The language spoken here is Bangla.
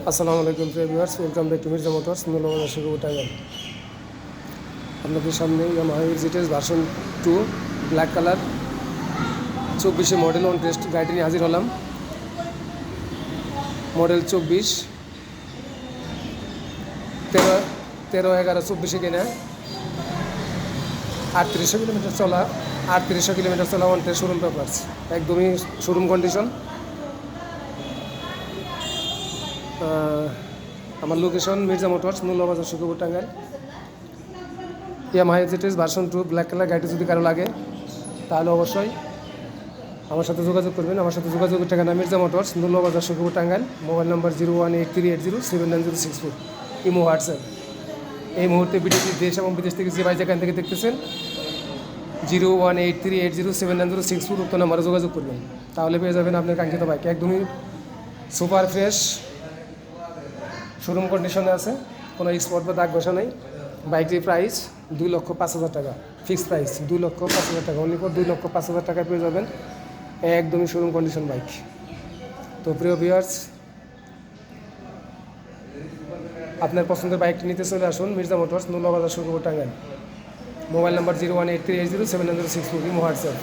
আসসালামু আলাইকুম প্রিয় viewers, welcome back to Mirza motors মূল্যবান সুযোগ টাঙ্গাইল। আপনাদের সামনে ইয়ামাহা এক্সিটেস version 2 black colour 24 model on test গাড়িটি নিয়ে হাজির হলাম। মডেল 24 13/11/24 কেনা, 3800 কিলোমিটার চলা, 3800 কিলোমিটার চলা অন টেস্ট শোরুম পেপারস, একদমই শোরুম কন্ডিশন। আমার লোকেশন মির্জা মোটরস মূল্যবাজার সুখবর টাঙ্গাইল। ইয়ামাহা এক্সিটেস ভার্সন 2 ব্ল্যাক কালার গাড়িটি যদি কারো লাগে তাহলে অবশ্যই আমার সাথে যোগাযোগ করবেন। আমার সাথে যোগাযোগের ঠিকানা মির্জা মোটরস মূল্যবাজার সুখবর Tangail. Mobile number 018380790790 imo WhatsApp. এই মুহূর্তে ভিডিওটি দেশ এবং বিদেশ থেকে যে ভাই যেখান থেকে দেখতেছেন 018380790790 উক্ত নাম্বারে যোগাযোগ করবেন, তাহলে পেয়ে যাবেন আপনার কাঙ্ক্ষিত বাইক। একদমই সুপার ফ্রেশ শোরুম কন্ডিশনে আছে, কোনো স্পট বা দাগ বসা নেই। বাইকটির প্রাইস 2,05,000 টাকা, ফিক্সড প্রাইস 2,05,000 টাকা, অনলি ফর 2,05,000 টাকায় পেয়ে যাবেন একদমই শোরুম কন্ডিশন বাইক। তো প্রিয় ভিউয়ার্স, আপনার পছন্দের বাইকটি নিতে চলে আসুন মির্জা মোটরস মূল্যবাজার সুখবর Tangail. Mobile number 0183807906 imo WhatsApp.